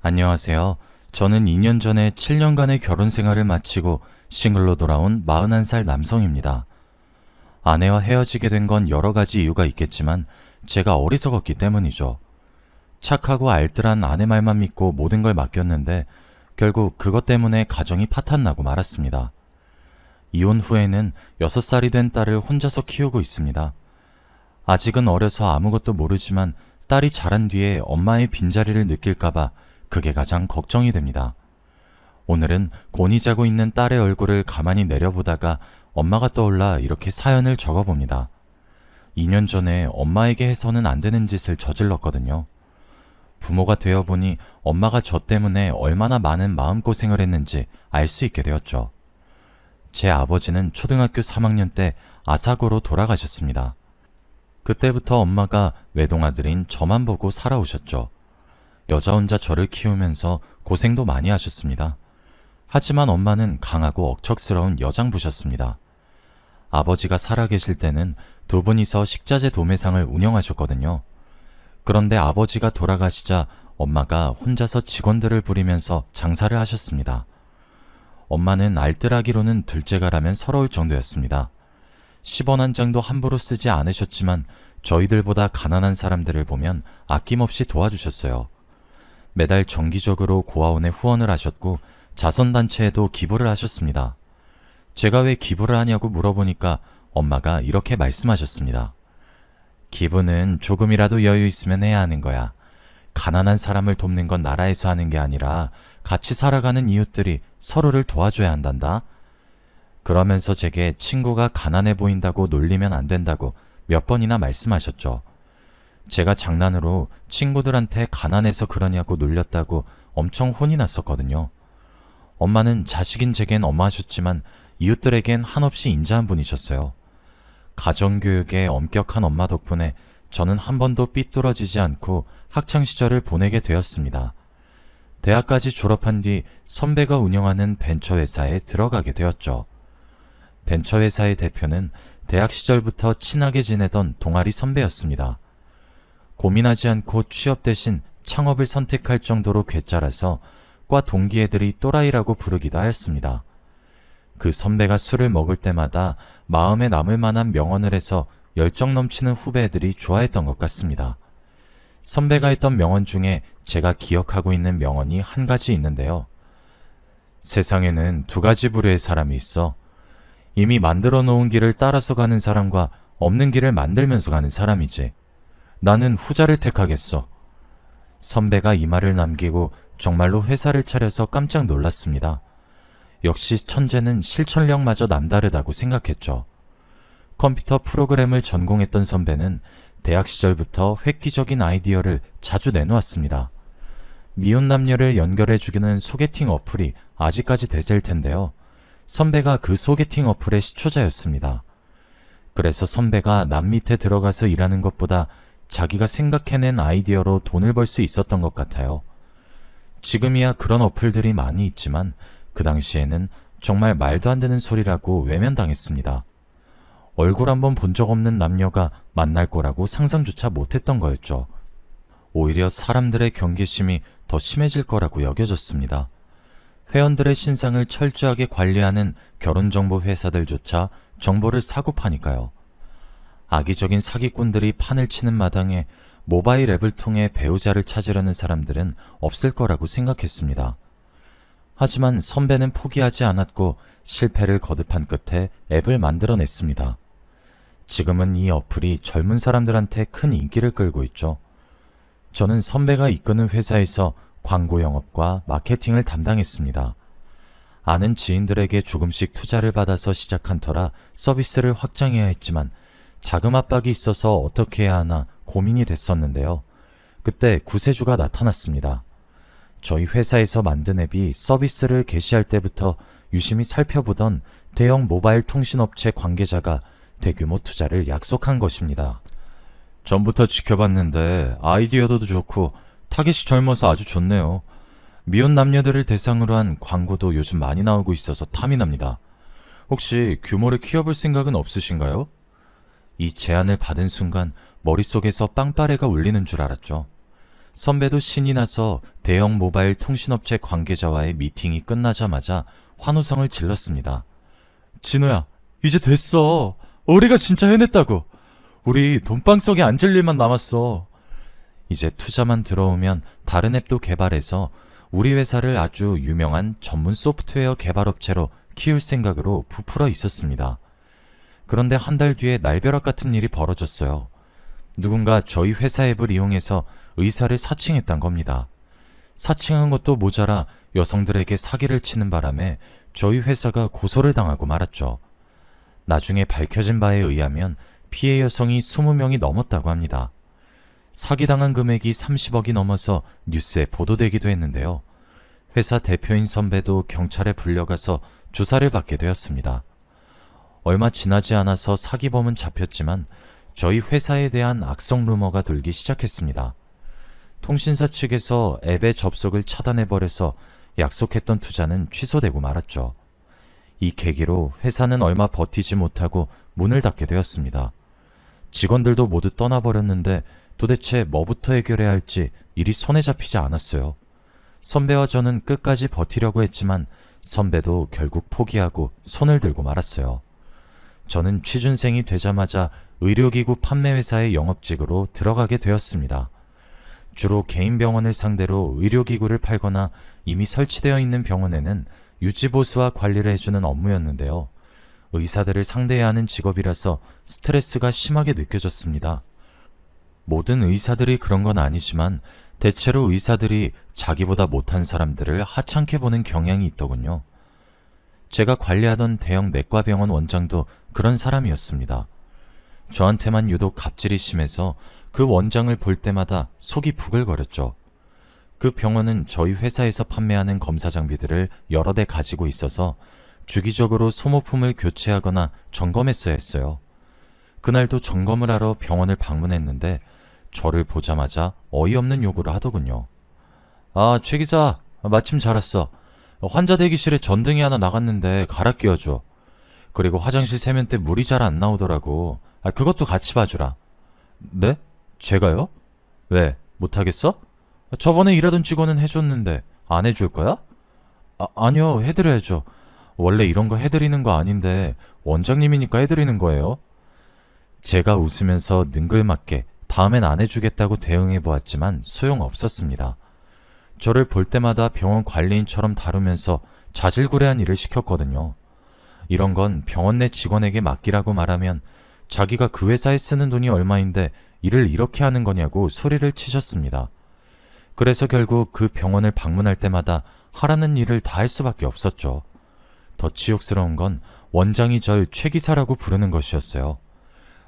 안녕하세요. 저는 2년 전에 7년간의 결혼 생활을 마치고 싱글로 돌아온 41살 남성입니다. 아내와 헤어지게 된 건 여러 가지 이유가 있겠지만 제가 어리석었기 때문이죠. 착하고 알뜰한 아내 말만 믿고 모든 걸 맡겼는데 결국 그것 때문에 가정이 파탄나고 말았습니다. 이혼 후에는 6살이 된 딸을 혼자서 키우고 있습니다. 아직은 어려서 아무것도 모르지만 딸이 자란 뒤에 엄마의 빈자리를 느낄까봐 그게 가장 걱정이 됩니다. 오늘은 곤히 자고 있는 딸의 얼굴을 가만히 내려보다가 엄마가 떠올라 이렇게 사연을 적어봅니다. 2년 전에 엄마에게 해서는 안 되는 짓을 저질렀거든요. 부모가 되어보니 엄마가 저 때문에 얼마나 많은 마음고생을 했는지 알 수 있게 되었죠. 제 아버지는 초등학교 3학년 때 아사고로 돌아가셨습니다. 그때부터 엄마가 외동아들인 저만 보고 살아오셨죠. 여자 혼자 저를 키우면서 고생도 많이 하셨습니다. 하지만 엄마는 강하고 억척스러운 여장부셨습니다. 아버지가 살아계실 때는 두 분이서 식자재 도매상을 운영하셨거든요. 그런데 아버지가 돌아가시자 엄마가 혼자서 직원들을 부리면서 장사를 하셨습니다. 엄마는 알뜰하기로는 둘째가라면 서러울 정도였습니다. 10원 한 장도 함부로 쓰지 않으셨지만 저희들보다 가난한 사람들을 보면 아낌없이 도와주셨어요. 매달 정기적으로 고아원에 후원을 하셨고 자선단체에도 기부를 하셨습니다. 제가 왜 기부를 하냐고 물어보니까 엄마가 이렇게 말씀하셨습니다. 기부는 조금이라도 여유 있으면 해야 하는 거야. 가난한 사람을 돕는 건 나라에서 하는 게 아니라 같이 살아가는 이웃들이 서로를 도와줘야 한단다. 그러면서 제게 친구가 가난해 보인다고 놀리면 안 된다고 몇 번이나 말씀하셨죠. 제가 장난으로 친구들한테 가난해서 그러냐고 놀렸다고 엄청 혼이 났었거든요. 엄마는 자식인 제겐 엄마하셨지만 이웃들에겐 한없이 인자한 분이셨어요. 가정교육에 엄격한 엄마 덕분에 저는 한 번도 삐뚤어지지 않고 학창시절을 보내게 되었습니다. 대학까지 졸업한 뒤 선배가 운영하는 벤처회사에 들어가게 되었죠. 벤처회사의 대표는 대학 시절부터 친하게 지내던 동아리 선배였습니다. 고민하지 않고 취업 대신 창업을 선택할 정도로 괴짜라서 과 동기 애들이 또라이라고 부르기도 하였습니다. 그 선배가 술을 먹을 때마다 마음에 남을 만한 명언을 해서 열정 넘치는 후배들이 좋아했던 것 같습니다. 선배가 했던 명언 중에 제가 기억하고 있는 명언이 한 가지 있는데요. 세상에는 두 가지 부류의 사람이 있어. 이미 만들어 놓은 길을 따라서 가는 사람과 없는 길을 만들면서 가는 사람이지. 나는 후자를 택하겠어. 선배가 이 말을 남기고 정말로 회사를 차려서 깜짝 놀랐습니다. 역시 천재는 실천력마저 남다르다고 생각했죠. 컴퓨터 프로그램을 전공했던 선배는 대학 시절부터 획기적인 아이디어를 자주 내놓았습니다. 미혼 남녀를 연결해주기는 소개팅 어플이 아직까지 대세일 텐데요. 선배가 그 소개팅 어플의 시초자였습니다. 그래서 선배가 남 밑에 들어가서 일하는 것보다 자기가 생각해낸 아이디어로 돈을 벌 수 있었던 것 같아요. 지금이야 그런 어플들이 많이 있지만 그 당시에는 정말 말도 안 되는 소리라고 외면당했습니다. 얼굴 한번 본 적 없는 남녀가 만날 거라고 상상조차 못했던 거였죠. 오히려 사람들의 경계심이 더 심해질 거라고 여겨졌습니다. 회원들의 신상을 철저하게 관리하는 결혼정보 회사들조차 정보를 사고 파니까요. 악의적인 사기꾼들이 판을 치는 마당에 모바일 앱을 통해 배우자를 찾으려는 사람들은 없을 거라고 생각했습니다. 하지만 선배는 포기하지 않았고 실패를 거듭한 끝에 앱을 만들어냈습니다. 지금은 이 어플이 젊은 사람들한테 큰 인기를 끌고 있죠. 저는 선배가 이끄는 회사에서 광고 영업과 마케팅을 담당했습니다. 아는 지인들에게 조금씩 투자를 받아서 시작한 터라 서비스를 확장해야 했지만 자금 압박이 있어서 어떻게 해야 하나 고민이 됐었는데요. 그때 구세주가 나타났습니다. 저희 회사에서 만든 앱이 서비스를 개시할 때부터 유심히 살펴보던 대형 모바일 통신업체 관계자가 대규모 투자를 약속한 것입니다. 전부터 지켜봤는데 아이디어도 좋고 타겟이 젊어서 아주 좋네요. 미혼 남녀들을 대상으로 한 광고도 요즘 많이 나오고 있어서 탐이 납니다. 혹시 규모를 키워볼 생각은 없으신가요? 이 제안을 받은 순간 머릿속에서 빵빠레가 울리는 줄 알았죠. 선배도 신이 나서 대형 모바일 통신업체 관계자와의 미팅이 끝나자마자 환호성을 질렀습니다. 진호야, 이제 됐어. 우리가 진짜 해냈다고. 우리 돈방석에 앉을 일만 남았어. 이제 투자만 들어오면 다른 앱도 개발해서 우리 회사를 아주 유명한 전문 소프트웨어 개발업체로 키울 생각으로 부풀어 있었습니다. 그런데 한 달 뒤에 날벼락 같은 일이 벌어졌어요. 누군가 저희 회사 앱을 이용해서 의사를 사칭했단 겁니다. 사칭한 것도 모자라 여성들에게 사기를 치는 바람에 저희 회사가 고소를 당하고 말았죠. 나중에 밝혀진 바에 의하면 피해 여성이 20명이 넘었다고 합니다. 사기당한 금액이 30억이 넘어서 뉴스에 보도되기도 했는데요. 회사 대표인 선배도 경찰에 불려가서 조사를 받게 되었습니다. 얼마 지나지 않아서 사기범은 잡혔지만 저희 회사에 대한 악성 루머가 돌기 시작했습니다. 통신사 측에서 앱의 접속을 차단해버려서 약속했던 투자는 취소되고 말았죠. 이 계기로 회사는 얼마 버티지 못하고 문을 닫게 되었습니다. 직원들도 모두 떠나버렸는데 도대체 뭐부터 해결해야 할지 일이 손에 잡히지 않았어요. 선배와 저는 끝까지 버티려고 했지만 선배도 결국 포기하고 손을 들고 말았어요. 저는 취준생이 되자마자 의료기구 판매회사의 영업직으로 들어가게 되었습니다. 주로 개인 병원을 상대로 의료기구를 팔거나 이미 설치되어 있는 병원에는 유지보수와 관리를 해주는 업무였는데요. 의사들을 상대해야 하는 직업이라서 스트레스가 심하게 느껴졌습니다. 모든 의사들이 그런 건 아니지만 대체로 의사들이 자기보다 못한 사람들을 하찮게 보는 경향이 있더군요. 제가 관리하던 대형 내과병원 원장도 그런 사람이었습니다. 저한테만 유독 갑질이 심해서 그 원장을 볼 때마다 속이 부글거렸죠. 그 병원은 저희 회사에서 판매하는 검사 장비들을 여러 대 가지고 있어서 주기적으로 소모품을 교체하거나 점검했어야 했어요. 그날도 점검을 하러 병원을 방문했는데 저를 보자마자 어이없는 요구를 하더군요. 아, 최 기사, 마침 잘 왔어. 환자 대기실에 전등이 하나 나갔는데 갈아 끼워줘. 그리고 화장실 세면대 물이 잘 안 나오더라고. 그것도 같이 봐주라. 네? 제가요? 왜? 못하겠어? 저번에 일하던 직원은 해줬는데 안 해줄 거야? 아니요, 해드려야죠. 원래 이런 거 해드리는 거 아닌데 원장님이니까 해드리는 거예요. 제가 웃으면서 능글맞게 다음엔 안 해주겠다고 대응해보았지만 소용없었습니다. 저를 볼 때마다 병원 관리인처럼 다루면서 자질구레한 일을 시켰거든요. 이런 건 병원 내 직원에게 맡기라고 말하면 자기가 그 회사에 쓰는 돈이 얼마인데 일을 이렇게 하는 거냐고 소리를 치셨습니다. 그래서 결국 그 병원을 방문할 때마다 하라는 일을 다 할 수밖에 없었죠. 더 치욕스러운 건 원장이 절 최기사라고 부르는 것이었어요.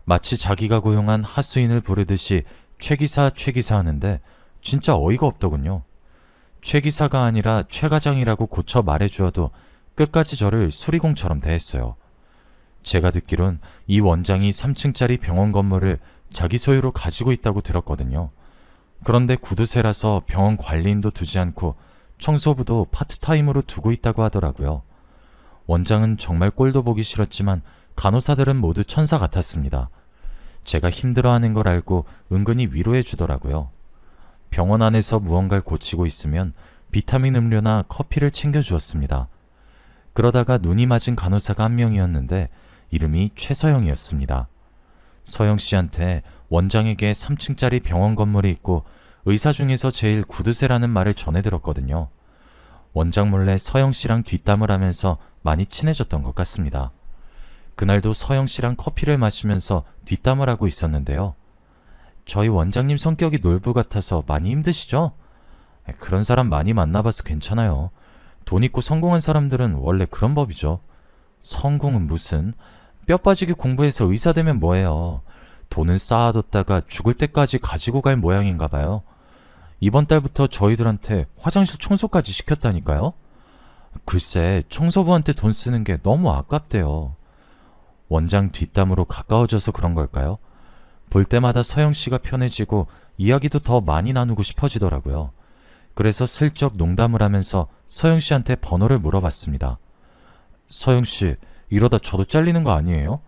마치 자기가 고용한 하수인을 부르듯이 최기사 하는데 진짜 어이가 없더군요. 최기사가 아니라 최과장이라고 고쳐 말해주어도 끝까지 저를 수리공처럼 대했어요. 제가 듣기론 이 원장이 3층짜리 병원 건물을 자기 소유로 가지고 있다고 들었거든요. 그런데 구두쇠라서 병원 관리인도 두지 않고 청소부도 파트타임으로 두고 있다고 하더라고요. 원장은 정말 꼴도 보기 싫었지만 간호사들은 모두 천사 같았습니다. 제가 힘들어하는 걸 알고 은근히 위로해 주더라고요. 병원 안에서 무언가를 고치고 있으면 비타민 음료나 커피를 챙겨 주었습니다. 그러다가 눈이 맞은 간호사가 한 명이었는데 이름이 최서영이었습니다. 서영 씨한테 원장에게 3층짜리 병원 건물이 있고 의사 중에서 제일 구두쇠라는 말을 전해 들었거든요. 원장 몰래 서영 씨랑 뒷담을 하면서 많이 친해졌던 것 같습니다. 그날도 서영 씨랑 커피를 마시면서 뒷담을 하고 있었는데요. 저희 원장님 성격이 놀부 같아서 많이 힘드시죠? 그런 사람 많이 만나봐서 괜찮아요. 돈 있고 성공한 사람들은 원래 그런 법이죠. 성공은 무슨, 뼈 빠지게 공부해서 의사 되면 뭐해요. 돈은 쌓아뒀다가 죽을 때까지 가지고 갈 모양인가 봐요. 이번 달부터 저희들한테 화장실 청소까지 시켰다니까요. 글쎄, 청소부한테 돈 쓰는 게 너무 아깝대요. 원장 뒷담으로 가까워져서 그런 걸까요? 볼 때마다 서영 씨가 편해지고 이야기도 더 많이 나누고 싶어지더라고요. 그래서 슬쩍 농담을 하면서 서영 씨한테 번호를 물어봤습니다. 서영 씨, 이러다 저도 잘리는 거 아니에요?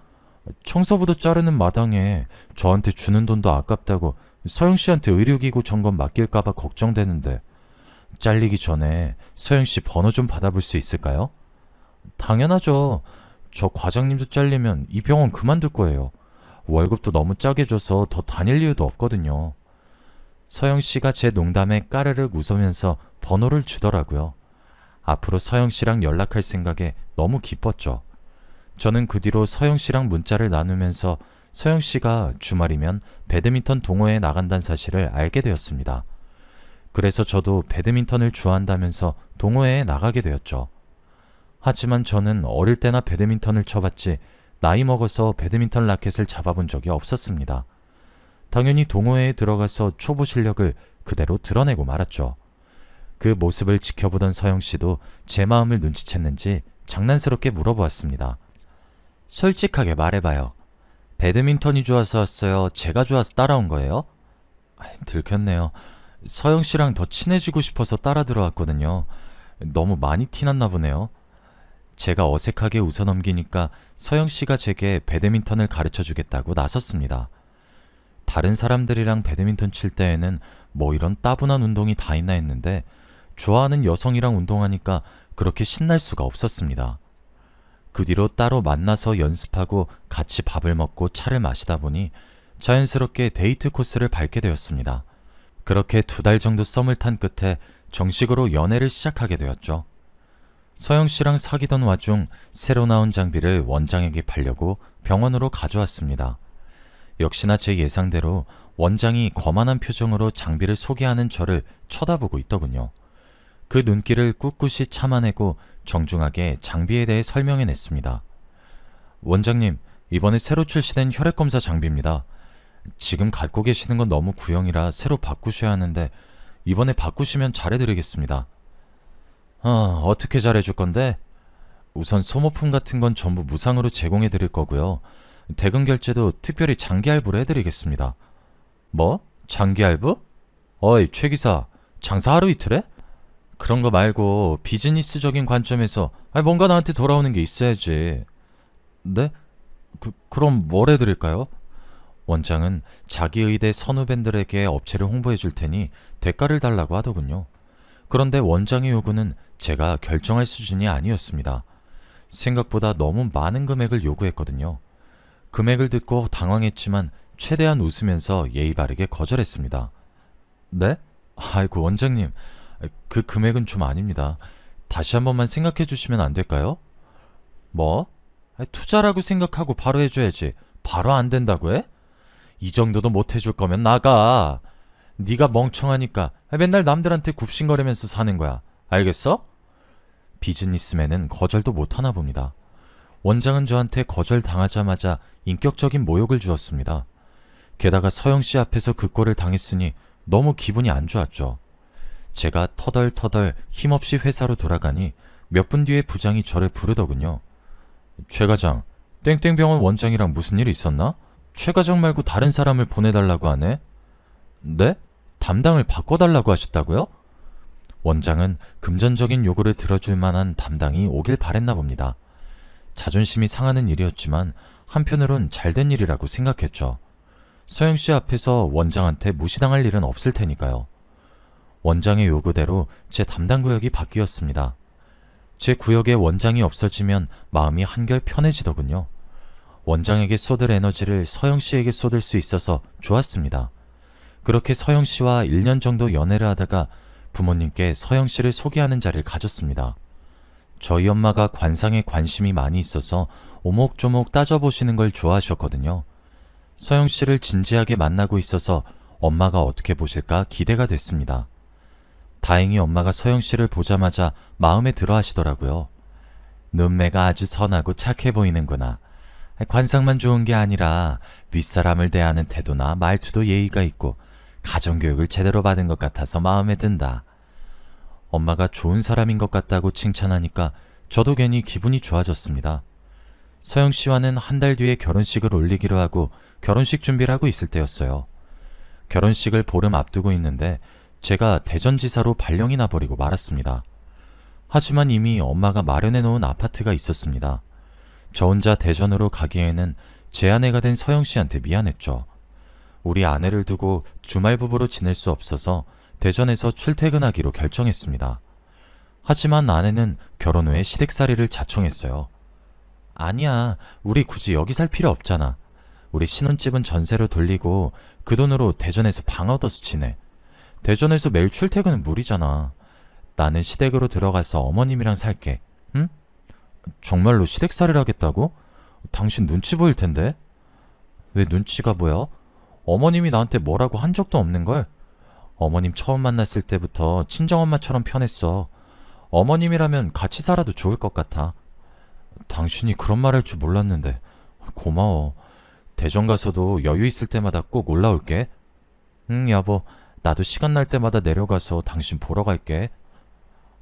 청소부도 자르는 마당에 저한테 주는 돈도 아깝다고 서영 씨한테 의료기구 점검 맡길까봐 걱정되는데 잘리기 전에 서영 씨 번호 좀 받아볼 수 있을까요? 당연하죠. 저 과장님도 잘리면 이 병원 그만둘 거예요. 월급도 너무 짜게 줘서 더 다닐 이유도 없거든요. 서영 씨가 제 농담에 까르륵 웃으면서 번호를 주더라고요. 앞으로 서영 씨랑 연락할 생각에 너무 기뻤죠. 저는 그 뒤로 서영 씨랑 문자를 나누면서 서영 씨가 주말이면 배드민턴 동호회에 나간다는 사실을 알게 되었습니다. 그래서 저도 배드민턴을 좋아한다면서 동호회에 나가게 되었죠. 하지만 저는 어릴 때나 배드민턴을 쳐봤지 나이 먹어서 배드민턴 라켓을 잡아본 적이 없었습니다. 당연히 동호회에 들어가서 초보 실력을 그대로 드러내고 말았죠. 그 모습을 지켜보던 서영 씨도 제 마음을 눈치챘는지 장난스럽게 물어보았습니다. 솔직하게 말해봐요. 배드민턴이 좋아서 왔어요? 제가 좋아서 따라온 거예요? 들켰네요. 서영 씨랑 더 친해지고 싶어서 따라 들어왔거든요. 너무 많이 티났나 보네요. 제가 어색하게 웃어넘기니까 서영 씨가 제게 배드민턴을 가르쳐 주겠다고 나섰습니다. 다른 사람들이랑 배드민턴 칠 때에는 뭐 이런 따분한 운동이 다 있나 했는데 좋아하는 여성이랑 운동하니까 그렇게 신날 수가 없었습니다. 그 뒤로 따로 만나서 연습하고 같이 밥을 먹고 차를 마시다 보니 자연스럽게 데이트 코스를 밟게 되었습니다. 그렇게 2달 정도 썸을 탄 끝에 정식으로 연애를 시작하게 되었죠. 서영 씨랑 사귀던 와중 새로 나온 장비를 원장에게 팔려고 병원으로 가져왔습니다. 역시나 제 예상대로 원장이 거만한 표정으로 장비를 소개하는 저를 쳐다보고 있더군요. 그 눈길을 꿋꿋이 참아내고 정중하게 장비에 대해 설명해냈습니다. 원장님, 이번에 새로 출시된 혈액검사 장비입니다. 지금 갖고 계시는 건 너무 구형이라 새로 바꾸셔야 하는데 이번에 바꾸시면 잘해드리겠습니다. 어떻게 잘해줄 건데? 우선 소모품 같은 건 전부 무상으로 제공해드릴 거고요. 대금 결제도 특별히 장기 할부로 해드리겠습니다. 뭐? 장기 할부? 어이, 최 기사, 장사 하루 이틀 해? 그런 거 말고 비즈니스적인 관점에서 뭔가 나한테 돌아오는 게 있어야지. 네? 그럼 뭘 해드릴까요? 원장은 자기 의대 선후배들에게 업체를 홍보해 줄 테니 대가를 달라고 하더군요. 그런데 원장의 요구는 제가 결정할 수준이 아니었습니다. 생각보다 너무 많은 금액을 요구했거든요. 금액을 듣고 당황했지만 최대한 웃으면서 예의 바르게 거절했습니다. 네? 아이고 원장님, 그 금액은 좀 아닙니다. 다시 한 번만 생각해 주시면 안 될까요? 뭐? 투자라고 생각하고 바로 해줘야지. 바로 안 된다고 해? 이 정도도 못 해줄 거면 나가. 네가 멍청하니까 맨날 남들한테 굽신거리면서 사는 거야. 알겠어? 비즈니스맨은 거절도 못하나 봅니다. 원장은 저한테 거절당하자마자 인격적인 모욕을 주었습니다. 게다가 서영씨 앞에서 그 꼴을 당했으니 너무 기분이 안 좋았죠. 제가 터덜터덜 힘없이 회사로 돌아가니 몇 분 뒤에 부장이 저를 부르더군요. 최 과장, 땡땡병원 원장이랑 무슨 일 있었나? 최 과장 말고 다른 사람을 보내달라고 하네? 네? 담당을 바꿔달라고 하셨다고요? 원장은 금전적인 요구를 들어줄 만한 담당이 오길 바랬나 봅니다. 자존심이 상하는 일이었지만 한편으론 잘된 일이라고 생각했죠. 서영씨 앞에서 원장한테 무시당할 일은 없을 테니까요. 원장의 요구대로 제 담당 구역이 바뀌었습니다. 제 구역에 원장이 없어지면 마음이 한결 편해지더군요. 원장에게 쏟을 에너지를 서영씨에게 쏟을 수 있어서 좋았습니다. 그렇게 서영씨와 1년 정도 연애를 하다가 부모님께 서영씨를 소개하는 자리를 가졌습니다. 저희 엄마가 관상에 관심이 많이 있어서 오목조목 따져보시는 걸 좋아하셨거든요. 서영씨를 진지하게 만나고 있어서 엄마가 어떻게 보실까 기대가 됐습니다. 다행히 엄마가 서영씨를 보자마자 마음에 들어 하시더라고요. 눈매가 아주 선하고 착해 보이는구나. 관상만 좋은 게 아니라 윗사람을 대하는 태도나 말투도 예의가 있고 가정교육을 제대로 받은 것 같아서 마음에 든다. 엄마가 좋은 사람인 것 같다고 칭찬하니까 저도 괜히 기분이 좋아졌습니다. 서영씨와는 한 달 뒤에 결혼식을 올리기로 하고 결혼식 준비를 하고 있을 때였어요. 결혼식을 보름 앞두고 있는데 제가 대전지사로 발령이 나버리고 말았습니다. 하지만 이미 엄마가 마련해 놓은 아파트가 있었습니다. 저 혼자 대전으로 가기에는 제 아내가 된 서영씨한테 미안했죠. 우리 아내를 두고 주말 부부로 지낼 수 없어서 대전에서 출퇴근하기로 결정했습니다. 하지만 아내는 결혼 후에 시댁살이를 자청했어요. 아니야, 우리 굳이 여기 살 필요 없잖아. 우리 신혼집은 전세로 돌리고 그 돈으로 대전에서 방 얻어서 지내. 대전에서 매일 출퇴근은 무리잖아. 나는 시댁으로 들어가서 어머님이랑 살게. 응? 정말로 시댁살이를 하겠다고? 당신 눈치 보일 텐데? 왜 눈치가 뭐야? 어머님이 나한테 뭐라고 한 적도 없는걸? 어머님 처음 만났을 때부터 친정엄마처럼 편했어. 어머님이라면 같이 살아도 좋을 것 같아. 당신이 그런 말 할 줄 몰랐는데 고마워. 대전 가서도 여유 있을 때마다 꼭 올라올게. 응, 여보. 나도 시간 날 때마다 내려가서 당신 보러 갈게.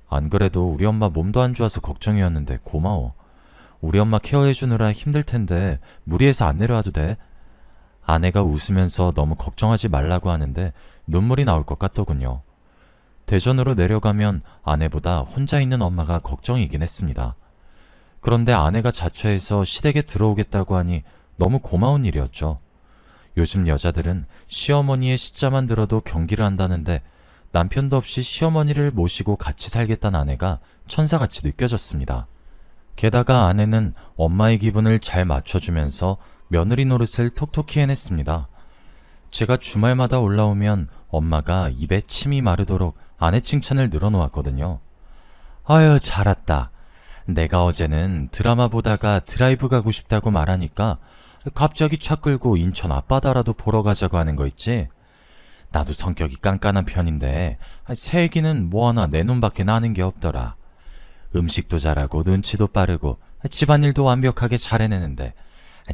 안 그래도 우리 엄마 몸도 안 좋아서 걱정이었는데 고마워. 우리 엄마 케어해주느라 힘들 텐데 무리해서 안 내려와도 돼. 아내가 웃으면서 너무 걱정하지 말라고 하는데 눈물이 나올 것 같더군요. 대전으로 내려가면 아내보다 혼자 있는 엄마가 걱정이긴 했습니다. 그런데 아내가 자처해서 시댁에 들어오겠다고 하니 너무 고마운 일이었죠. 요즘 여자들은 시어머니의 시자만 들어도 경기를 한다는데 남편도 없이 시어머니를 모시고 같이 살겠다는 아내가 천사같이 느껴졌습니다. 게다가 아내는 엄마의 기분을 잘 맞춰주면서 며느리 노릇을 톡톡히 해냈습니다. 제가 주말마다 올라오면 엄마가 입에 침이 마르도록 아내 칭찬을 늘어놓았거든요. 아유, 잘 왔다. 내가 어제는 드라마 보다가 드라이브 가고 싶다고 말하니까 갑자기 차 끌고 인천 앞바다라도 보러 가자고 하는 거 있지? 나도 성격이 깐깐한 편인데 새 애기는 뭐 하나 내 눈밖에 나는 게 없더라. 음식도 잘하고 눈치도 빠르고 집안일도 완벽하게 잘 해내는데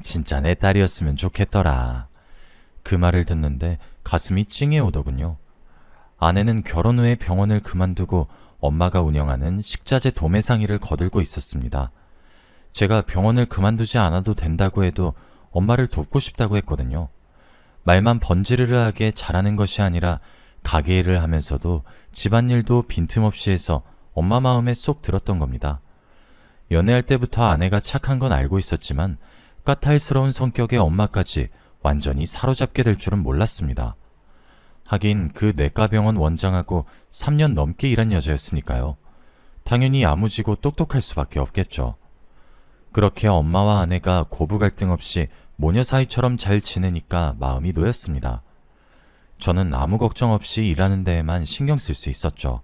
진짜 내 딸이었으면 좋겠더라. 그 말을 듣는데 가슴이 찡해 오더군요. 아내는 결혼 후에 병원을 그만두고 엄마가 운영하는 식자재 도매상의를 거들고 있었습니다. 제가 병원을 그만두지 않아도 된다고 해도 엄마를 돕고 싶다고 했거든요. 말만 번지르르하게 잘하는 것이 아니라 가게 일을 하면서도 집안일도 빈틈없이 해서 엄마 마음에 쏙 들었던 겁니다. 연애할 때부터 아내가 착한 건 알고 있었지만 까탈스러운 성격의 엄마까지 완전히 사로잡게 될 줄은 몰랐습니다. 하긴 그 내과병원 원장하고 3년 넘게 일한 여자였으니까요. 당연히 야무지고 똑똑할 수밖에 없겠죠. 그렇게 엄마와 아내가 고부 갈등 없이 모녀 사이처럼 잘 지내니까 마음이 놓였습니다. 저는 아무 걱정 없이 일하는 데에만 신경 쓸 수 있었죠.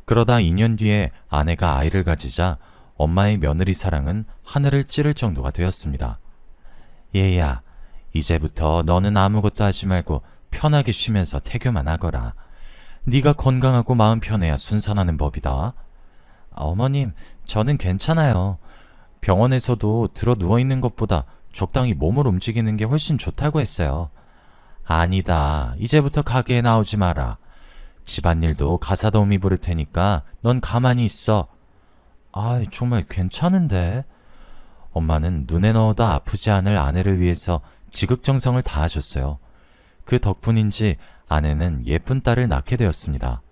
그러다 2년 뒤에 아내가 아이를 가지자 엄마의 며느리 사랑은 하늘을 찌를 정도가 되었습니다. 얘야, 이제부터 너는 아무것도 하지 말고 편하게 쉬면서 태교만 하거라. 네가 건강하고 마음 편해야 순산하는 법이다. 어머님, 저는 괜찮아요. 병원에서도 들어 누워있는 것보다 적당히 몸을 움직이는 게 훨씬 좋다고 했어요. 아니다. 이제부터 가게에 나오지 마라. 집안일도 가사도우미 부를 테니까 넌 가만히 있어. 아, 정말 괜찮은데? 엄마는 눈에 넣어도 아프지 않을 아내를 위해서 지극정성을 다하셨어요. 그 덕분인지 아내는 예쁜 딸을 낳게 되었습니다.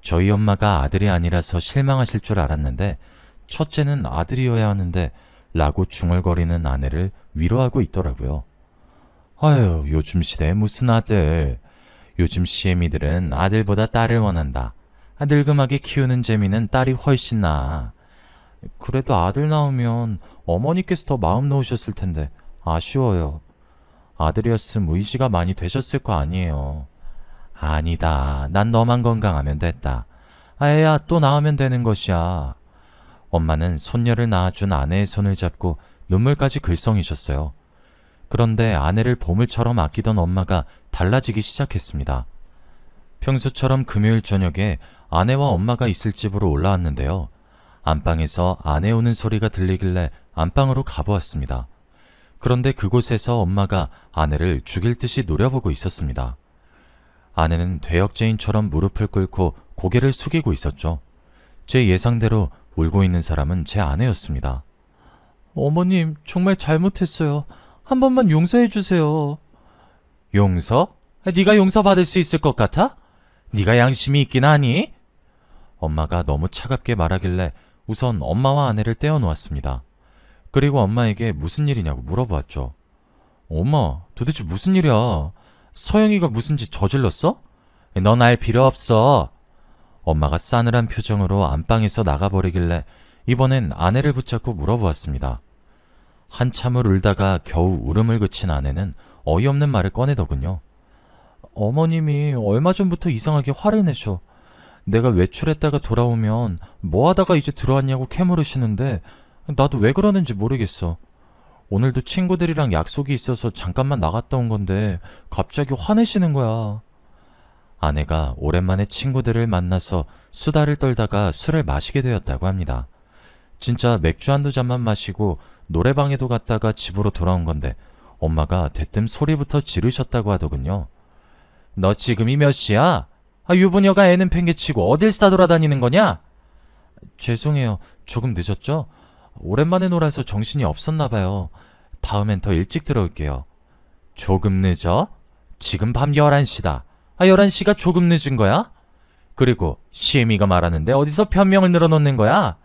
저희 엄마가 아들이 아니라서 실망하실 줄 알았는데 첫째는 아들이어야 하는데 라고 중얼거리는 아내를 위로하고 있더라고요. 아유, 요즘 시대에 무슨 아들. 요즘 시애미들은 아들보다 딸을 원한다. 늙음하게 키우는 재미는 딸이 훨씬 나아. 그래도 아들 낳으면 어머니께서 더 마음 놓으셨을 텐데 아쉬워요. 아들이었음 의지가 많이 되셨을 거 아니에요. 아니다. 난 너만 건강하면 됐다. 애야, 또 낳으면 되는 것이야. 엄마는 손녀를 낳아준 아내의 손을 잡고 눈물까지 글썽이셨어요. 그런데 아내를 보물처럼 아끼던 엄마가 달라지기 시작했습니다. 평소처럼 금요일 저녁에 아내와 엄마가 있을 집으로 올라왔는데요. 안방에서 아내 우는 소리가 들리길래 안방으로 가보았습니다. 그런데 그곳에서 엄마가 아내를 죽일 듯이 노려보고 있었습니다. 아내는 대역죄인처럼 무릎을 꿇고 고개를 숙이고 있었죠. 제 예상대로 울고 있는 사람은 제 아내였습니다. 어머님, 정말 잘못했어요. 한 번만 용서해 주세요. 용서? 네가 용서받을 수 있을 것 같아? 네가 양심이 있긴 하니? 엄마가 너무 차갑게 말하길래 우선 엄마와 아내를 떼어놓았습니다. 그리고 엄마에게 무슨 일이냐고 물어보았죠. 엄마, 도대체 무슨 일이야? 서영이가 무슨 짓 저질렀어? 넌 알 필요 없어. 엄마가 싸늘한 표정으로 안방에서 나가버리길래 이번엔 아내를 붙잡고 물어보았습니다. 한참을 울다가 겨우 울음을 그친 아내는 어이없는 말을 꺼내더군요. 어머님이 얼마 전부터 이상하게 화를 내셔. 내가 외출했다가 돌아오면 뭐 하다가 이제 들어왔냐고 캐물으시는데 나도 왜 그러는지 모르겠어. 오늘도 친구들이랑 약속이 있어서 잠깐만 나갔다 온 건데 갑자기 화내시는 거야. 아내가 오랜만에 친구들을 만나서 수다를 떨다가 술을 마시게 되었다고 합니다. 진짜 맥주 한두 잔만 마시고 노래방에도 갔다가 집으로 돌아온 건데 엄마가 대뜸 소리부터 지르셨다고 하더군요. 너 지금이 몇 시야? 유부녀가 애는 팽개치고 어딜 싸돌아다니는 거냐? 죄송해요. 조금 늦었죠? 오랜만에 놀아서 정신이 없었나 봐요. 다음엔 더 일찍 들어올게요. 조금 늦어? 지금 밤 11시다. 11시가 조금 늦은 거야? 그리고 시애미가 말하는데 어디서 변명을 늘어놓는 거야?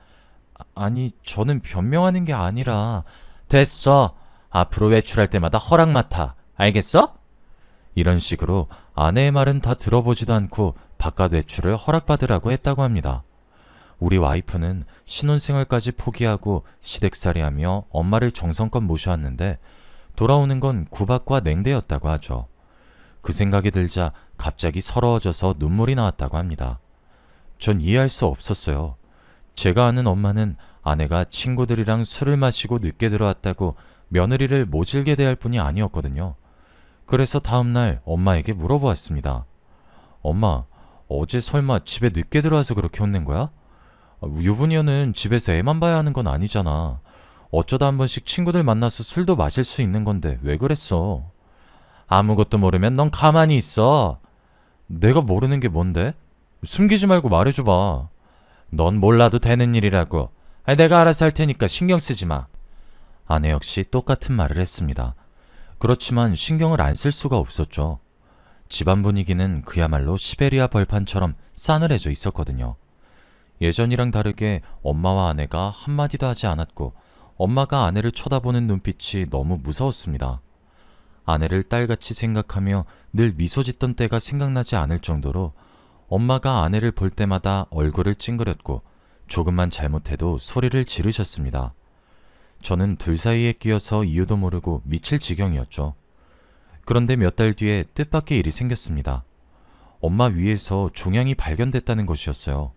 아니, 저는 변명하는 게 아니라... 됐어. 앞으로 외출할 때마다 허락 맡아. 알겠어? 이런 식으로 아내의 말은 다 들어보지도 않고 바깥 외출을 허락받으라고 했다고 합니다. 우리 와이프는 신혼생활까지 포기하고 시댁살이하며 엄마를 정성껏 모셔왔는데 돌아오는 건 구박과 냉대였다고 하죠. 그 생각이 들자 갑자기 서러워져서 눈물이 나왔다고 합니다. 전 이해할 수 없었어요. 제가 아는 엄마는 아내가 친구들이랑 술을 마시고 늦게 들어왔다고 며느리를 모질게 대할 뿐이 아니었거든요. 그래서 다음날 엄마에게 물어보았습니다. 엄마, 어제 설마 집에 늦게 들어와서 그렇게 혼낸 거야? 유부녀는 집에서 애만 봐야 하는 건 아니잖아. 어쩌다 한 번씩 친구들 만나서 술도 마실 수 있는 건데 왜 그랬어? 아무것도 모르면 넌 가만히 있어. 내가 모르는 게 뭔데? 숨기지 말고 말해줘봐. 넌 몰라도 되는 일이라고. 내가 알아서 할 테니까 신경 쓰지 마. 아내 역시 똑같은 말을 했습니다. 그렇지만 신경을 안 쓸 수가 없었죠. 집안 분위기는 그야말로 시베리아 벌판처럼 싸늘해져 있었거든요. 예전이랑 다르게 엄마와 아내가 한마디도 하지 않았고 엄마가 아내를 쳐다보는 눈빛이 너무 무서웠습니다. 아내를 딸같이 생각하며 늘 미소 짓던 때가 생각나지 않을 정도로 엄마가 아내를 볼 때마다 얼굴을 찡그렸고 조금만 잘못해도 소리를 지르셨습니다. 저는 둘 사이에 끼어서 이유도 모르고 미칠 지경이었죠. 그런데 몇 달 뒤에 뜻밖의 일이 생겼습니다. 엄마 위에서 종양이 발견됐다는 것이었어요.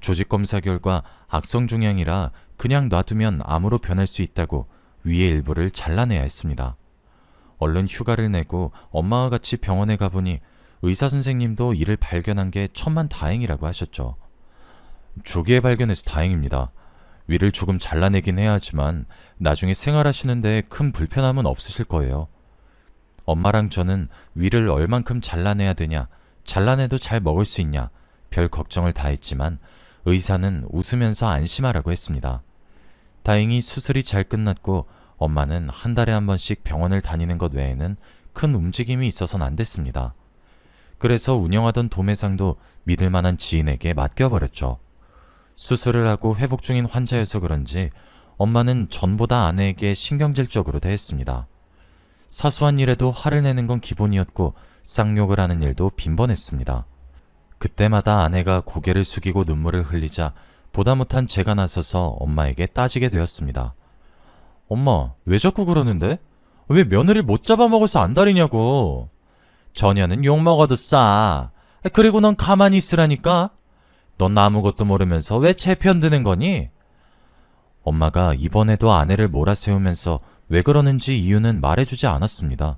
조직검사 결과 악성 종양이라 그냥 놔두면 암으로 변할 수 있다고 위의 일부를 잘라내야 했습니다. 얼른 휴가를 내고 엄마와 같이 병원에 가보니 의사 선생님도 이를 발견한 게 천만다행이라고 하셨죠. 조기에 발견해서 다행입니다. 위를 조금 잘라내긴 해야 하지만 나중에 생활하시는데 큰 불편함은 없으실 거예요. 엄마랑 저는 위를 얼만큼 잘라내야 되냐, 잘라내도 잘 먹을 수 있냐, 별 걱정을 다 했지만 의사는 웃으면서 안심하라고 했습니다. 다행히 수술이 잘 끝났고 엄마는 한 달에 한 번씩 병원을 다니는 것 외에는 큰 움직임이 있어서는 안 됐습니다. 그래서 운영하던 도매상도 믿을 만한 지인에게 맡겨버렸죠. 수술을 하고 회복 중인 환자여서 그런지 엄마는 전보다 아내에게 신경질적으로 대했습니다. 사소한 일에도 화를 내는 건 기본이었고 쌍욕을 하는 일도 빈번했습니다. 그때마다 아내가 고개를 숙이고 눈물을 흘리자 보다 못한 제가 나서서 엄마에게 따지게 되었습니다. 엄마, 왜 자꾸 그러는데? 왜 며느리를 못 잡아먹어서 안달이냐고. 전혀는 욕먹어도 싸. 그리고 넌 가만히 있으라니까. 넌 아무것도 모르면서 왜 제 편 드는 거니? 엄마가 이번에도 아내를 몰아세우면서 왜 그러는지 이유는 말해주지 않았습니다.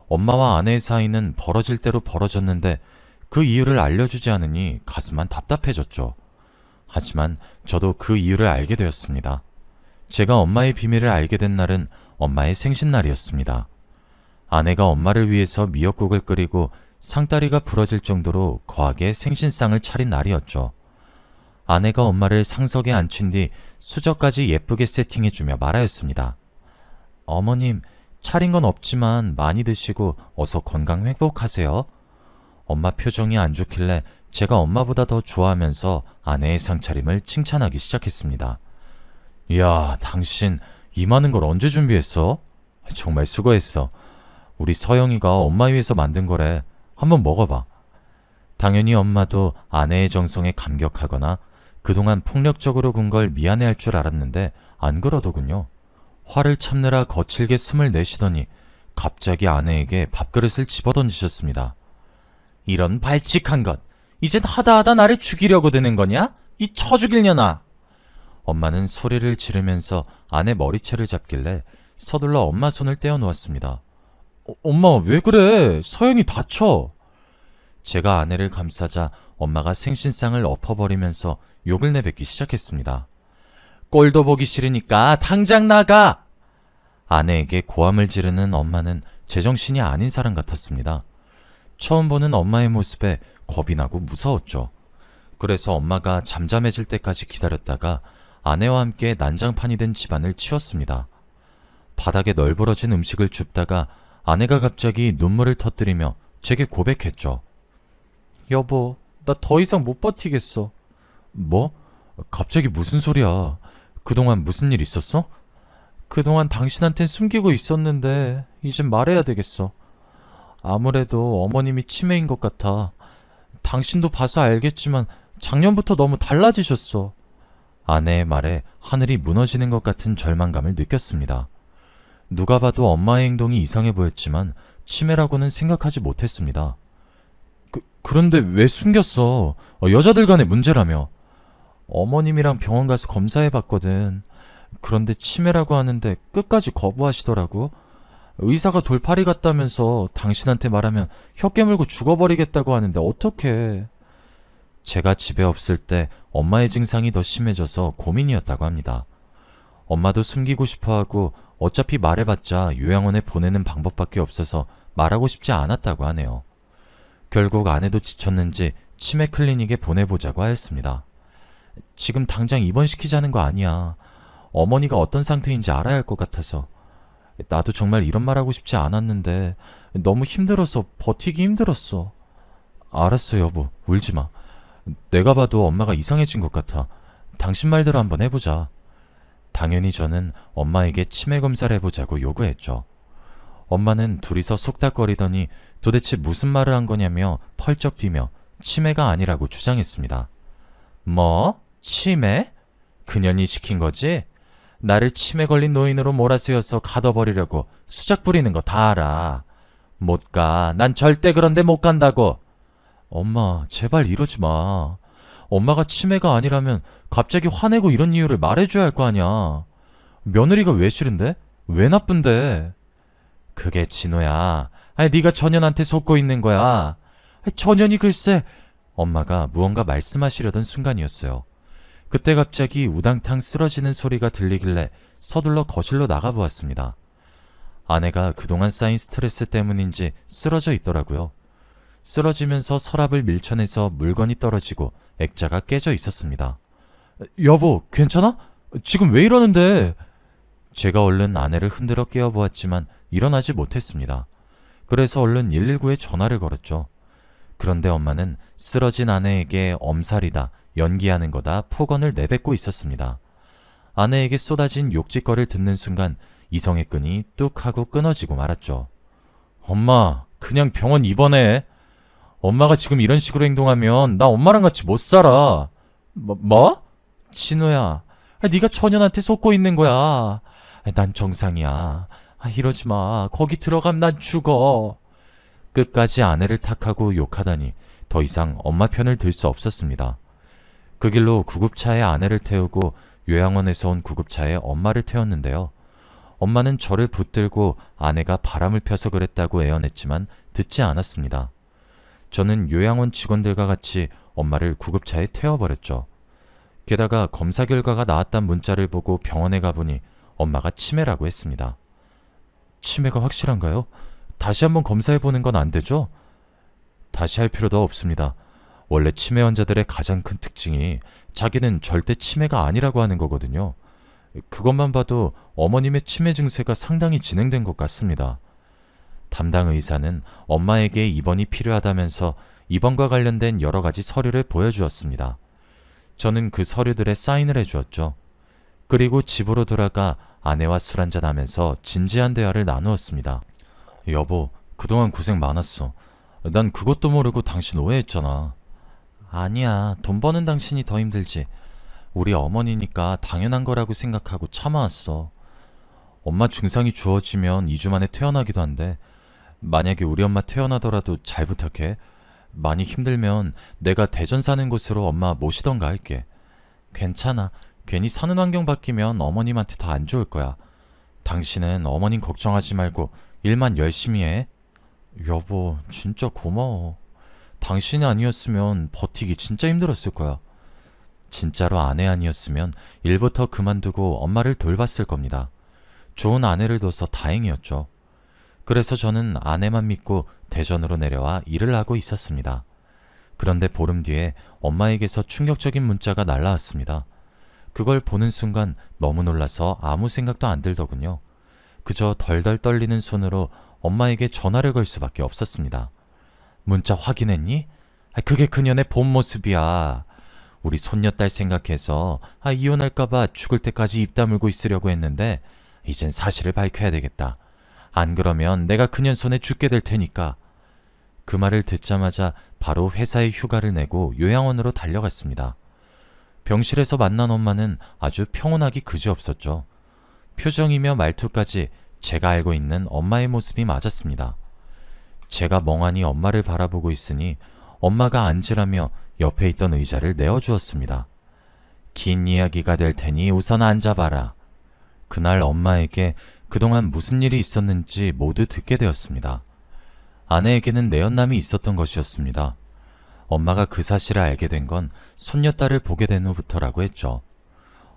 엄마와 아내의 사이는 벌어질 대로 벌어졌는데 그 이유를 알려주지 않으니 가슴만 답답해졌죠. 하지만 저도 그 이유를 알게 되었습니다. 제가 엄마의 비밀을 알게 된 날은 엄마의 생신날이었습니다. 아내가 엄마를 위해서 미역국을 끓이고 상다리가 부러질 정도로 거하게 생신상을 차린 날이었죠. 아내가 엄마를 상석에 앉힌 뒤 수저까지 예쁘게 세팅해주며 말하였습니다. 어머님, 차린 건 없지만 많이 드시고 어서 건강 회복하세요. 엄마 표정이 안 좋길래 제가 엄마보다 더 좋아하면서 아내의 상차림을 칭찬하기 시작했습니다. 이야, 당신 이 많은 걸 언제 준비했어? 정말 수고했어. 우리 서영이가 엄마 위해서 만든 거래. 한번 먹어봐. 당연히 엄마도 아내의 정성에 감격하거나 그동안 폭력적으로 군 걸 미안해할 줄 알았는데 안 그러더군요. 화를 참느라 거칠게 숨을 내쉬더니 갑자기 아내에게 밥그릇을 집어던지셨습니다. 이런 발칙한 것! 이젠 하다하다 나를 죽이려고 드는 거냐? 이 쳐죽일 년아! 엄마는 소리를 지르면서 아내 머리채를 잡길래 서둘러 엄마 손을 떼어놓았습니다. 엄마 왜 그래? 서영이 다쳐! 제가 아내를 감싸자 엄마가 생신상을 엎어버리면서 욕을 내뱉기 시작했습니다. 꼴도 보기 싫으니까 당장 나가! 아내에게 고함을 지르는 엄마는 제정신이 아닌 사람 같았습니다. 처음 보는 엄마의 모습에 겁이 나고 무서웠죠. 그래서 엄마가 잠잠해질 때까지 기다렸다가 아내와 함께 난장판이 된 집안을 치웠습니다. 바닥에 널브러진 음식을 줍다가 아내가 갑자기 눈물을 터뜨리며 제게 고백했죠. 여보, 나 더 이상 못 버티겠어. 뭐? 갑자기 무슨 소리야? 그동안 무슨 일 있었어? 그동안 당신한텐 숨기고 있었는데 이젠 말해야 되겠어. 아무래도 어머님이 치매인 것 같아. 당신도 봐서 알겠지만 작년부터 너무 달라지셨어. 아내의 말에 하늘이 무너지는 것 같은 절망감을 느꼈습니다. 누가 봐도 엄마의 행동이 이상해 보였지만 치매라고는 생각하지 못했습니다. 그런데 왜 숨겼어? 여자들 간의 문제라며. 어머님이랑 병원 가서 검사해봤거든. 그런데 치매라고 하는데 끝까지 거부하시더라고. 의사가 돌팔이 같다면서 당신한테 말하면 혀 깨물고 죽어버리겠다고 하는데 어떡해. 제가 집에 없을 때 엄마의 증상이 더 심해져서 고민이었다고 합니다. 엄마도 숨기고 싶어하고 어차피 말해봤자 요양원에 보내는 방법밖에 없어서 말하고 싶지 않았다고 하네요. 결국 아내도 지쳤는지 치매 클리닉에 보내보자고 하였습니다. 지금 당장 입원시키자는 거 아니야. 어머니가 어떤 상태인지 알아야 할 것 같아서. 나도 정말 이런 말 하고 싶지 않았는데 너무 힘들어서 버티기 힘들었어. 알았어 여보, 울지 마. 내가 봐도 엄마가 이상해진 것 같아. 당신 말대로 한번 해보자. 당연히 저는 엄마에게 치매 검사를 해보자고 요구했죠. 엄마는 둘이서 속닥거리더니 도대체 무슨 말을 한 거냐며 펄쩍 뛰며 치매가 아니라고 주장했습니다. 뭐? 치매? 그년이 시킨 거지? 나를 치매 걸린 노인으로 몰아세워서 가둬버리려고 수작 부리는 거 다 알아. 못 가. 난 절대 그런데 못 간다고. 엄마, 제발 이러지 마. 엄마가 치매가 아니라면 갑자기 화내고 이런 이유를 말해줘야 할 거 아니야. 며느리가 왜 싫은데? 왜 나쁜데? 그게 진호야. 아니, 네가 전현한테 속고 있는 거야. 전현이 글쎄. 엄마가 무언가 말씀하시려던 순간이었어요. 그때 갑자기 우당탕 쓰러지는 소리가 들리길래 서둘러 거실로 나가보았습니다. 아내가 그동안 쌓인 스트레스 때문인지 쓰러져 있더라고요. 쓰러지면서 서랍을 밀쳐내서 물건이 떨어지고 액자가 깨져 있었습니다. 여보, 괜찮아? 지금 왜 이러는데? 제가 얼른 아내를 흔들어 깨워보았지만 일어나지 못했습니다. 그래서 얼른 119에 전화를 걸었죠. 그런데 엄마는 쓰러진 아내에게 엄살이다, 연기하는 거다 폭언을 내뱉고 있었습니다. 아내에게 쏟아진 욕짓거리를 듣는 순간 이성의 끈이 뚝 하고 끊어지고 말았죠. 엄마, 그냥 병원 입원해. 엄마가 지금 이런 식으로 행동하면 나 엄마랑 같이 못 살아. 뭐? 진호야, 네가 천연한테 속고 있는 거야. 난 정상이야. 이러지 마. 거기 들어가면 난 죽어. 끝까지 아내를 탓하고 욕하다니 더 이상 엄마 편을 들 수 없었습니다. 그 길로 구급차에 아내를 태우고 요양원에서 온 구급차에 엄마를 태웠는데요. 엄마는 저를 붙들고 아내가 바람을 펴서 그랬다고 애원했지만 듣지 않았습니다. 저는 요양원 직원들과 같이 엄마를 구급차에 태워버렸죠. 게다가 검사 결과가 나왔단 문자를 보고 병원에 가보니 엄마가 치매라고 했습니다. 치매가 확실한가요? 다시 한번 검사해보는 건 안 되죠? 다시 할 필요도 없습니다. 원래 치매 환자들의 가장 큰 특징이 자기는 절대 치매가 아니라고 하는 거거든요. 그것만 봐도 어머님의 치매 증세가 상당히 진행된 것 같습니다. 담당 의사는 엄마에게 입원이 필요하다면서 입원과 관련된 여러 가지 서류를 보여주었습니다. 저는 그 서류들에 사인을 해주었죠. 그리고 집으로 돌아가 아내와 술 한잔하면서 진지한 대화를 나누었습니다. 여보, 그동안 고생 많았어. 난 그것도 모르고 당신 오해했잖아. 아니야, 돈 버는 당신이 더 힘들지. 우리 어머니니까 당연한 거라고 생각하고 참아왔어. 엄마 증상이 좋아지면 2주 만에 퇴원하기도 한데, 만약에 우리 엄마 퇴원하더라도 잘 부탁해. 많이 힘들면 내가 대전 사는 곳으로 엄마 모시던가 할게. 괜찮아. 괜히 사는 환경 바뀌면 어머님한테 더 안 좋을 거야. 당신은 어머님 걱정하지 말고 일만 열심히 해. 여보, 진짜 고마워. 당신이 아니었으면 버티기 진짜 힘들었을 거야. 진짜로 아내 아니었으면 일부터 그만두고 엄마를 돌봤을 겁니다. 좋은 아내를 둬서 다행이었죠. 그래서 저는 아내만 믿고 대전으로 내려와 일을 하고 있었습니다. 그런데 보름 뒤에 엄마에게서 충격적인 문자가 날라왔습니다. 그걸 보는 순간 너무 놀라서 아무 생각도 안 들더군요. 그저 덜덜 떨리는 손으로 엄마에게 전화를 걸 수밖에 없었습니다. 문자 확인했니? 그게 그년의 본 모습이야. 우리 손녀딸 생각해서 이혼할까봐 죽을 때까지 입 다물고 있으려고 했는데 이젠 사실을 밝혀야 되겠다. 안 그러면 내가 그년 손에 죽게 될 테니까. 그 말을 듣자마자 바로 회사에 휴가를 내고 요양원으로 달려갔습니다. 병실에서 만난 엄마는 아주 평온하기 그지없었죠. 표정이며 말투까지 제가 알고 있는 엄마의 모습이 맞았습니다. 제가 멍하니 엄마를 바라보고 있으니 엄마가 앉으라며 옆에 있던 의자를 내어주었습니다. 긴 이야기가 될 테니 우선 앉아봐라. 그날 엄마에게 그동안 무슨 일이 있었는지 모두 듣게 되었습니다. 아내에게는 내연남이 있었던 것이었습니다. 엄마가 그 사실을 알게 된 건 손녀딸을 보게 된 후부터라고 했죠.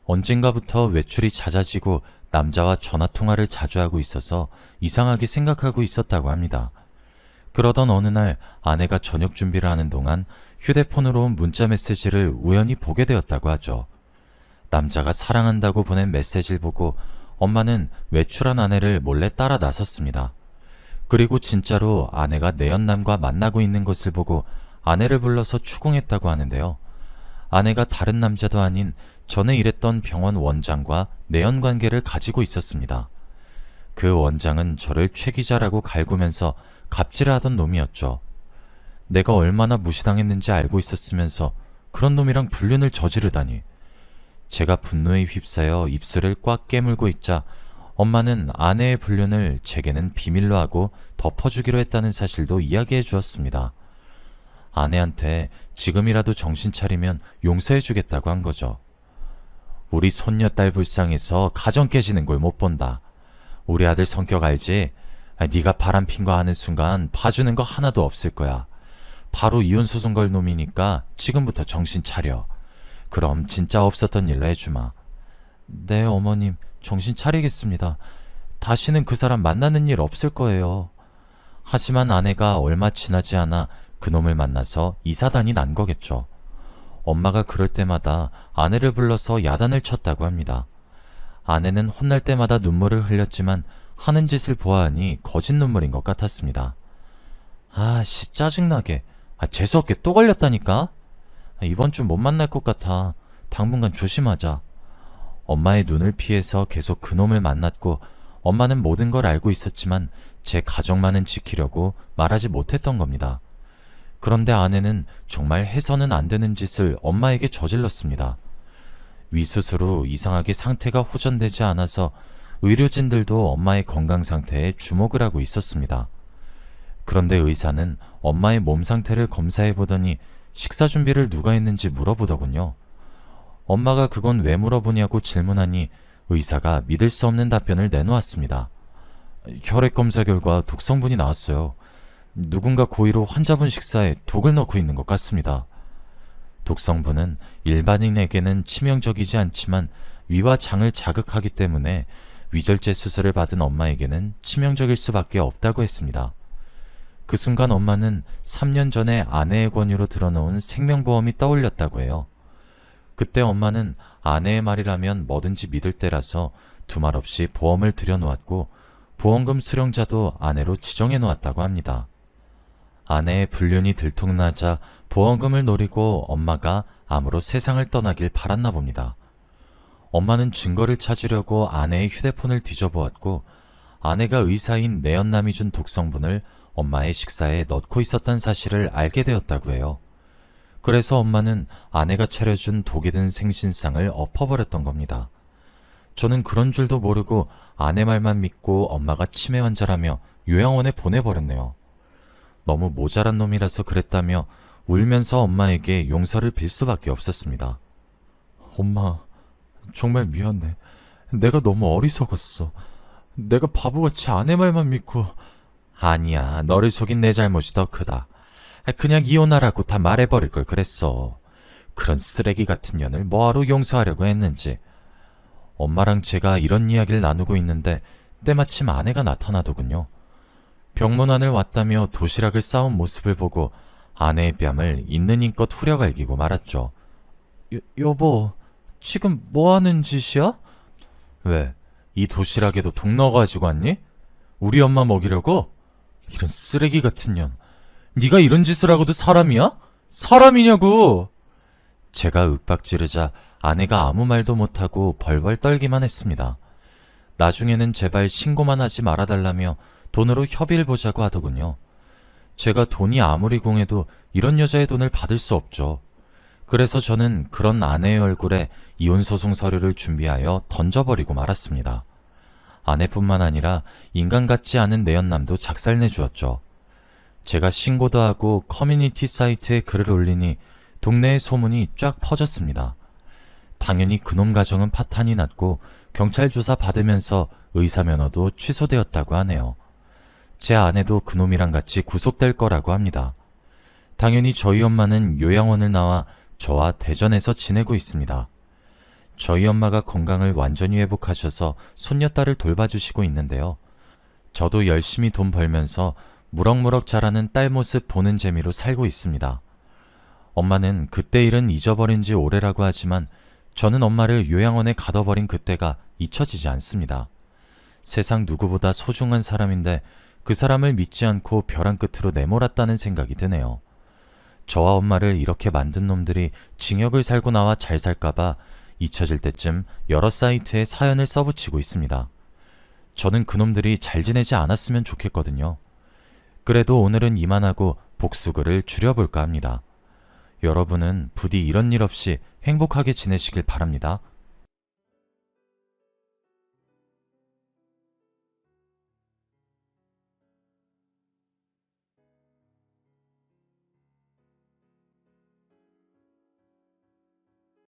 언젠가부터 외출이 잦아지고 남자와 전화통화를 자주 하고 있어서 이상하게 생각하고 있었다고 합니다. 그러던 어느 날 아내가 저녁 준비를 하는 동안 휴대폰으로 온 문자 메시지를 우연히 보게 되었다고 하죠. 남자가 사랑한다고 보낸 메시지를 보고 엄마는 외출한 아내를 몰래 따라 나섰습니다. 그리고 진짜로 아내가 내연남과 만나고 있는 것을 보고 아내를 불러서 추궁했다고 하는데요. 아내가 다른 남자도 아닌 전에 일했던 병원 원장과 내연 관계를 가지고 있었습니다. 그 원장은 저를 최 기자라고 갈구면서 갑질하던 놈이었죠. 내가 얼마나 무시당했는지 알고 있었으면서 그런 놈이랑 불륜을 저지르다니. 제가 분노에 휩싸여 입술을 꽉 깨물고 있자 엄마는 아내의 불륜을 제게는 비밀로 하고 덮어주기로 했다는 사실도 이야기해 주었습니다. 아내한테 지금이라도 정신 차리면 용서해 주겠다고 한 거죠. 우리 손녀딸 불쌍해서 가정 깨지는 걸 못 본다. 우리 아들 성격 알지? 네가 바람핀 거 아는 순간 봐주는 거 하나도 없을 거야. 바로 이혼소송 걸 놈이니까 지금부터 정신 차려. 그럼 진짜 없었던 일로 해주마. 네, 어머님, 정신 차리겠습니다. 다시는 그 사람 만나는 일 없을 거예요. 하지만 아내가 얼마 지나지 않아 그놈을 만나서 이사단이 난 거겠죠. 엄마가 그럴 때마다 아내를 불러서 야단을 쳤다고 합니다. 아내는 혼날 때마다 눈물을 흘렸지만 하는 짓을 보아하니 거짓 눈물인 것 같았습니다. 아씨, 짜증나게. 재수없게 또 걸렸다니까? 이번 주 못 만날 것 같아. 당분간 조심하자. 엄마의 눈을 피해서 계속 그놈을 만났고 엄마는 모든 걸 알고 있었지만 제 가정만은 지키려고 말하지 못했던 겁니다. 그런데 아내는 정말 해서는 안 되는 짓을 엄마에게 저질렀습니다. 위수술 후 이상하게 상태가 호전되지 않아서 의료진들도 엄마의 건강 상태에 주목을 하고 있었습니다. 그런데 의사는 엄마의 몸 상태를 검사해 보더니 식사 준비를 누가 했는지 물어보더군요. 엄마가 그건 왜 물어보냐고 질문하니 의사가 믿을 수 없는 답변을 내놓았습니다. 혈액 검사 결과 독성분이 나왔어요. 누군가 고의로 환자분 식사에 독을 넣고 있는 것 같습니다. 독성분은 일반인에게는 치명적이지 않지만 위와 장을 자극하기 때문에 위절제 수술을 받은 엄마에게는 치명적일 수밖에 없다고 했습니다. 그 순간 엄마는 3년 전에 아내의 권유로 들어놓은 생명보험이 떠올렸다고 해요. 그때 엄마는 아내의 말이라면 뭐든지 믿을 때라서 두말 없이 보험을 들여놓았고 보험금 수령자도 아내로 지정해 놓았다고 합니다. 아내의 불륜이 들통나자 보험금을 노리고 엄마가 암으로 세상을 떠나길 바랐나 봅니다. 엄마는 증거를 찾으려고 아내의 휴대폰을 뒤져보았고 아내가 의사인 내연남이 준 독성분을 엄마의 식사에 넣고 있었던 사실을 알게 되었다고 해요. 그래서 엄마는 아내가 차려준 독이 든 생신상을 엎어버렸던 겁니다. 저는 그런 줄도 모르고 아내 말만 믿고 엄마가 치매 환자라며 요양원에 보내버렸네요. 너무 모자란 놈이라서 그랬다며 울면서 엄마에게 용서를 빌 수밖에 없었습니다. 엄마, 정말 미안해. 내가 너무 어리석었어. 내가 바보같이 아내 말만 믿고. 아니야, 너를 속인 내 잘못이 더 크다. 그냥 이혼하라고 다 말해버릴 걸 그랬어. 그런 쓰레기 같은 년을 뭐하러 용서하려고 했는지. 엄마랑 제가 이런 이야기를 나누고 있는데 때마침 아내가 나타나더군요. 병문안을 왔다며 도시락을 싸온 모습을 보고 아내의 뺨을 있는 힘껏 후려갈기고 말았죠. 여보, 지금 뭐하는 짓이야? 왜? 이 도시락에도 독 넣어가지고 왔니? 우리 엄마 먹이려고? 이런 쓰레기 같은 년. 네가 이런 짓을 하고도 사람이야? 사람이냐고! 제가 윽박지르자 아내가 아무 말도 못하고 벌벌 떨기만 했습니다. 나중에는 제발 신고만 하지 말아달라며 돈으로 협의를 보자고 하더군요. 제가 돈이 아무리 공해도 이런 여자의 돈을 받을 수 없죠. 그래서 저는 그런 아내의 얼굴에 이혼소송 서류를 준비하여 던져버리고 말았습니다. 아내뿐만 아니라 인간 같지 않은 내연남도 작살내 주었죠. 제가 신고도 하고 커뮤니티 사이트에 글을 올리니 동네의 소문이 쫙 퍼졌습니다. 당연히 그놈 가정은 파탄이 났고 경찰 조사 받으면서 의사면허도 취소되었다고 하네요. 제 아내도 그놈이랑 같이 구속될 거라고 합니다. 당연히 저희 엄마는 요양원을 나와 저와 대전에서 지내고 있습니다. 저희 엄마가 건강을 완전히 회복하셔서 손녀딸을 돌봐주시고 있는데요. 저도 열심히 돈 벌면서 무럭무럭 자라는 딸 모습 보는 재미로 살고 있습니다. 엄마는 그때 일은 잊어버린 지 오래라고 하지만 저는 엄마를 요양원에 가둬버린 그때가 잊혀지지 않습니다. 세상 누구보다 소중한 사람인데 그 사람을 믿지 않고 벼랑 끝으로 내몰았다는 생각이 드네요. 저와 엄마를 이렇게 만든 놈들이 징역을 살고 나와 잘 살까봐 잊혀질 때쯤 여러 사이트에 사연을 써붙이고 있습니다. 저는 그놈들이 잘 지내지 않았으면 좋겠거든요. 그래도 오늘은 이만하고 복수글을 줄여볼까 합니다. 여러분은 부디 이런 일 없이 행복하게 지내시길 바랍니다.